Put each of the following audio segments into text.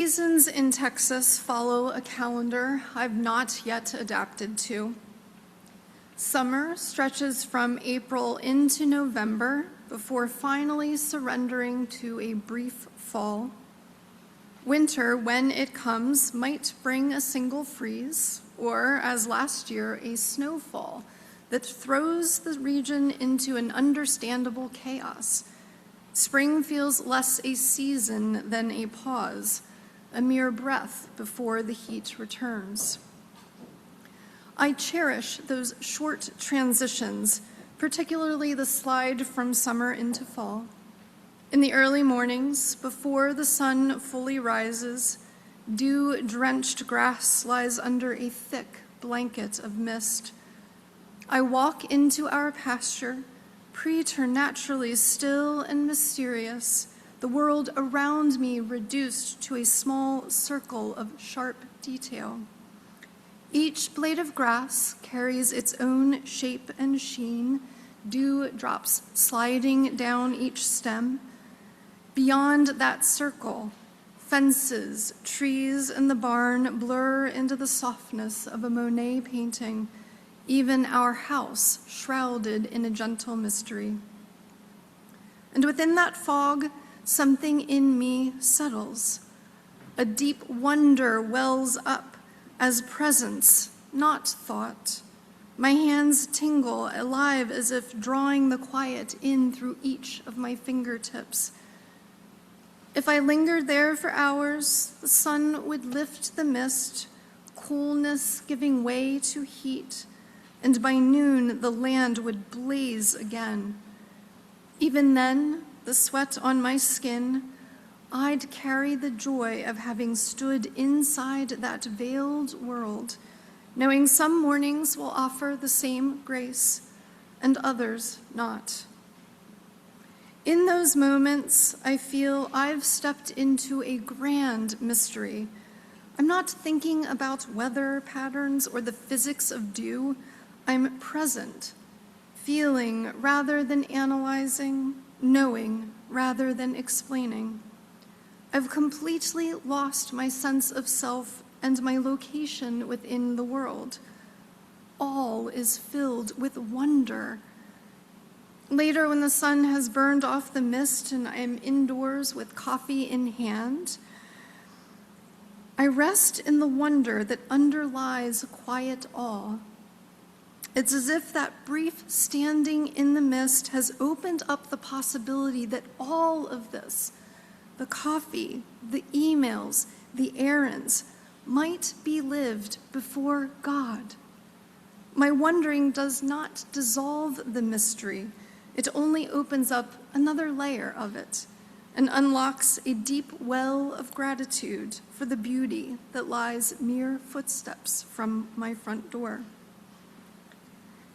seasons in Texas follow a calendar I've not yet adapted to. Summer stretches from April into November before finally surrendering to a brief fall. Winter, when it comes, might bring a single freeze, or, as last year, a snowfall that throws the region into an understandable chaos. Spring feels less a season than a pause, a mere breath before the heat returns. I cherish those short transitions, particularly the slide from summer into fall. In the early mornings, before the sun fully rises, dew-drenched grass lies under a thick blanket of mist. I walk into our pasture, preternaturally still and mysterious, the world around me reduced to a small circle of sharp detail. Each blade of grass carries its own shape and sheen, dew drops sliding down each stem. Beyond that circle, fences, trees, and the barn blur into the softness of a Monet painting, even our house shrouded in a gentle mystery. And within that fog, something in me settles. A deep wonder wells up as presence, not thought. My hands tingle, alive as if drawing the quiet in through each of my fingertips. If I lingered there for hours, the sun would lift the mist, coolness giving way to heat, and by noon the land would blaze again. Even then, the sweat on my skin, I'd carry the joy of having stood inside that veiled world, knowing some mornings will offer the same grace and others not. In those moments, I feel I've stepped into a grand mystery. I'm not thinking about weather patterns or the physics of dew. I'm present, feeling rather than analyzing, knowing rather than explaining. I've completely lost my sense of self and my location within the world. All is filled with wonder. Later, when the sun has burned off the mist and I am indoors with coffee in hand, I rest in the wonder that underlies quiet awe. It's as if that brief standing in the mist has opened up the possibility that all of this, the coffee, the emails, the errands, might be lived before God. My wondering does not dissolve the mystery. It only opens up another layer of it and unlocks a deep well of gratitude for the beauty that lies mere footsteps from my front door.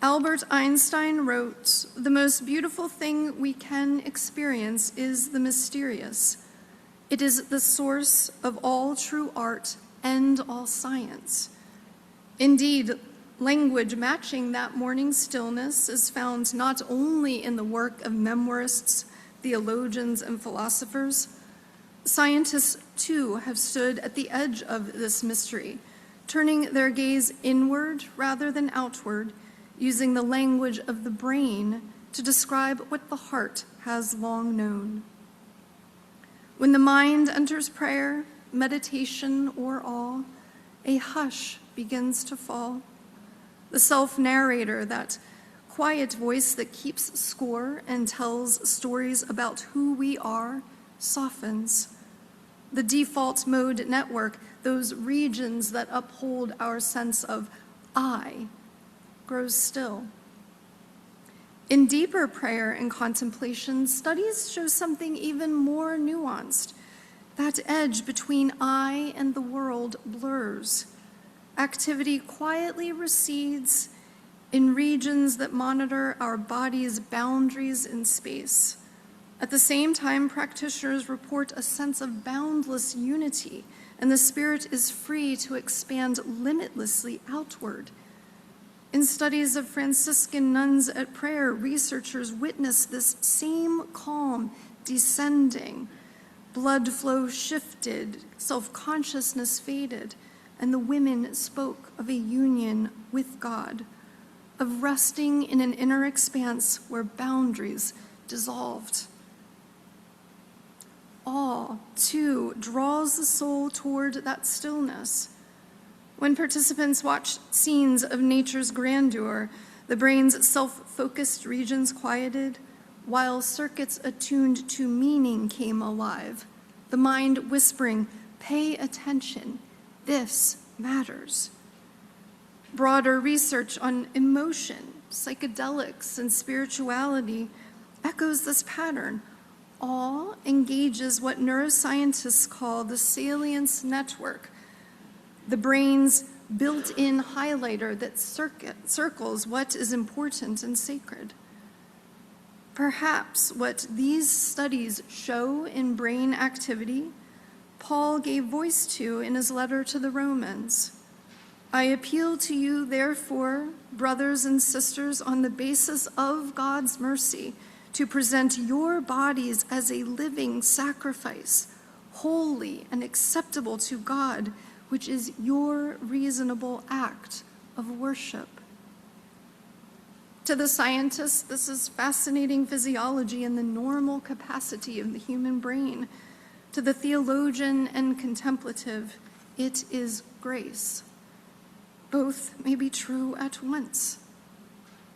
Albert Einstein wrote, "The most beautiful thing we can experience is the mysterious. It is the source of all true art and all science." Indeed, language matching that morning stillness is found not only in the work of memoirists, theologians, and philosophers. Scientists, too, have stood at the edge of this mystery, turning their gaze inward rather than outward, using the language of the brain to describe what the heart has long known. When the mind enters prayer, meditation, or awe, a hush begins to fall. The self-narrator, that quiet voice that keeps score and tells stories about who we are, softens. The default mode network, those regions that uphold our sense of I, grows still. In deeper prayer and contemplation, studies show something even more nuanced. That edge between I and the world blurs. Activity quietly recedes in regions that monitor our body's boundaries in space. At the same time, practitioners report a sense of boundless unity, and the spirit is free to expand limitlessly outward. In studies of Franciscan nuns at prayer, researchers witness this same calm descending, Blood flow shifted, self-consciousness faded, and the women spoke of a union with God, of resting in an inner expanse where boundaries dissolved. Awe, too, draws the soul toward that stillness. When participants watched scenes of nature's grandeur, the brain's self-focused regions quieted, while circuits attuned to meaning came alive, the mind whispering, "Pay attention, this matters." Broader research on emotion, psychedelics, and spirituality echoes this pattern. Awe engages what neuroscientists call the salience network, the brain's built-in highlighter that circles what is important and sacred. Perhaps what these studies show in brain activity, Paul gave voice to in his letter to the Romans. "I appeal to you, therefore, brothers and sisters, on the basis of God's mercy, to present your bodies as a living sacrifice, holy and acceptable to God, which is your reasonable act of worship." To the scientists, this is fascinating physiology and the normal capacity of the human brain. To the theologian and contemplative, it is grace. Both may be true at once.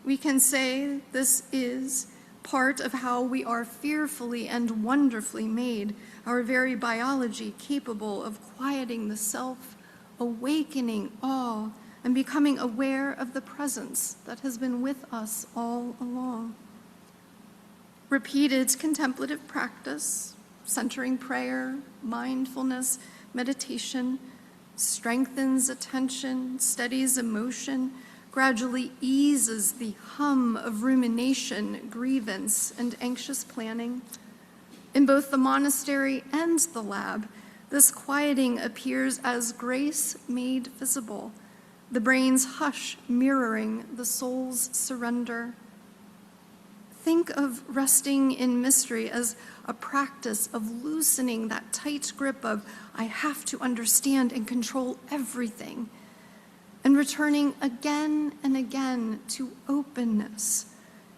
We can say this is part of how we are fearfully and wonderfully made, our very biology capable of quieting the self, awakening awe, and becoming aware of the presence that has been with us all along. Repeated contemplative practice, centering prayer, mindfulness, meditation, strengthens attention, steadies emotion, gradually eases the hum of rumination, grievance, and anxious planning. In both the monastery and the lab, this quieting appears as grace made visible, the brain's hush mirroring the soul's surrender. Think of resting in mystery as a practice of loosening that tight grip of, "I have to understand and control everything," and returning again and again to openness,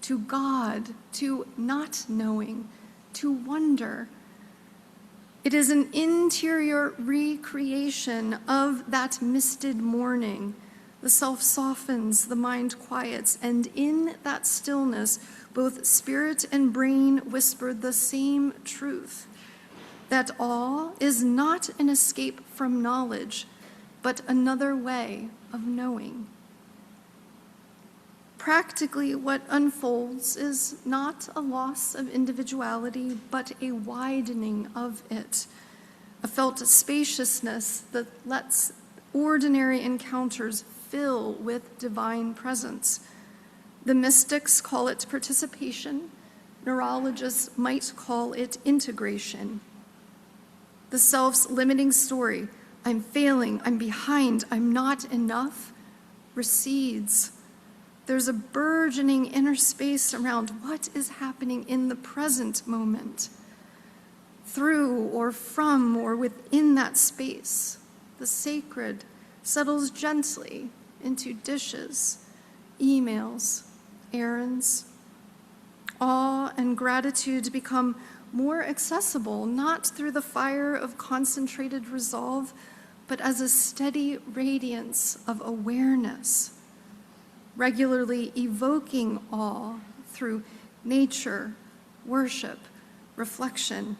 to God, to not knowing, to wonder. It is an interior recreation of that misted morning. The self softens, the mind quiets, and in that stillness, both spirit and brain whisper the same truth, that awe is not an escape from knowledge, but another way of knowing. Practically, what unfolds is not a loss of individuality, but a widening of it, a felt spaciousness that lets ordinary encounters fill with divine presence. The mystics call it participation. Neurologists might call it integration. The self's limiting story, "I'm failing, I'm behind, I'm not enough," recedes. There's a burgeoning inner space around what is happening in the present moment. Through or from or within that space, the sacred settles gently into dishes, emails, errands. Awe and gratitude become more accessible, not through the fire of concentrated resolve, but as a steady radiance of awareness, regularly evoking awe through nature, worship, reflection,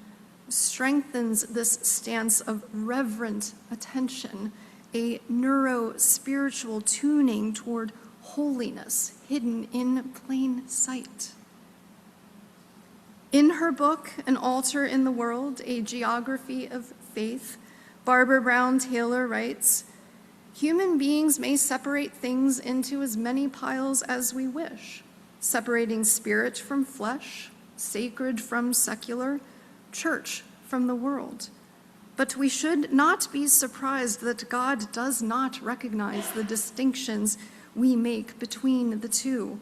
strengthens this stance of reverent attention, a neuro-spiritual tuning toward holiness hidden in plain sight. In her book, An Altar in the World, A Geography of Faith, Barbara Brown Taylor writes, "Human beings may separate things into as many piles as we wish, separating spirit from flesh, sacred from secular, church from the world. But we should not be surprised that God does not recognize the distinctions we make between the two.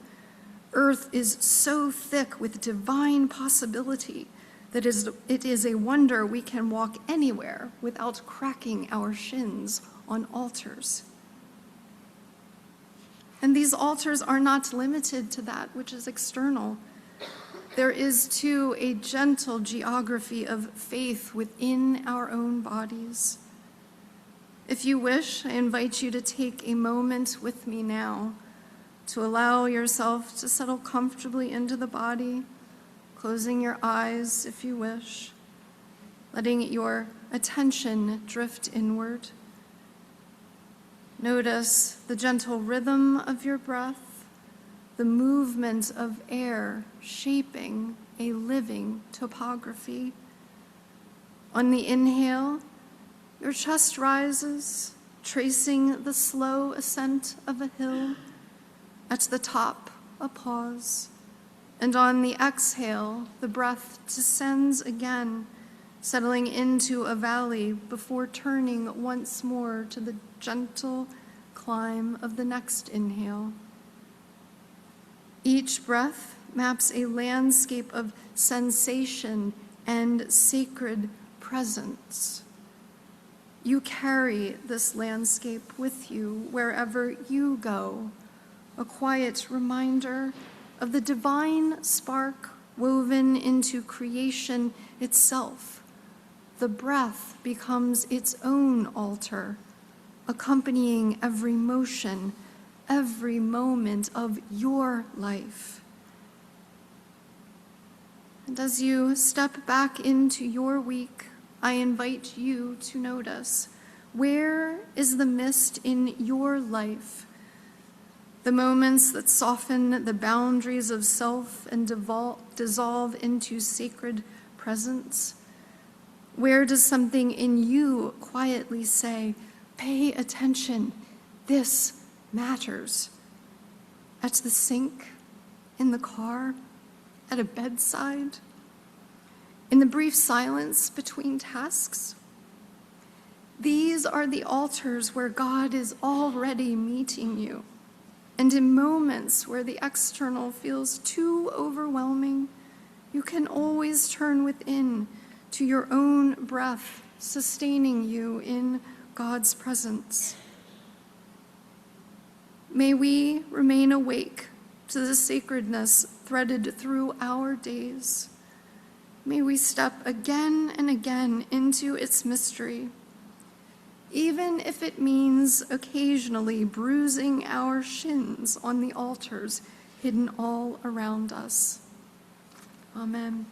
Earth is so thick with divine possibility that it is a wonder we can walk anywhere without cracking our shins on altars. And these altars are not limited to that which is external. There is, too, a gentle geography of faith within our own bodies. If you wish, I invite you to take a moment with me now to allow yourself to settle comfortably into the body, closing your eyes if you wish, letting your attention drift inward. Notice the gentle rhythm of your breath, the movement of air shaping a living topography. On the inhale, your chest rises, tracing the slow ascent of a hill. At the top, a pause. And on the exhale, the breath descends again, settling into a valley before turning once more to the gentle climb of the next inhale. Each breath maps a landscape of sensation and sacred presence. You carry this landscape with you wherever you go, a quiet reminder of the divine spark woven into creation itself. The breath becomes its own altar, accompanying every motion, every moment of your life. And as you step back into your week, I invite you to notice, where is the mist in your life? The moments that soften the boundaries of self and dissolve into sacred presence? Where does something in you quietly say, pay attention, this matters? At the sink, in the car, at a bedside, in the brief silence between tasks? These are the altars where God is already meeting you. And in moments where the external feels too overwhelming, you can always turn within to your own breath, sustaining you in God's presence. May we remain awake to the sacredness threaded through our days. May we step again and again into its mystery, even if it means occasionally bruising our shins on the altars hidden all around us. Amen.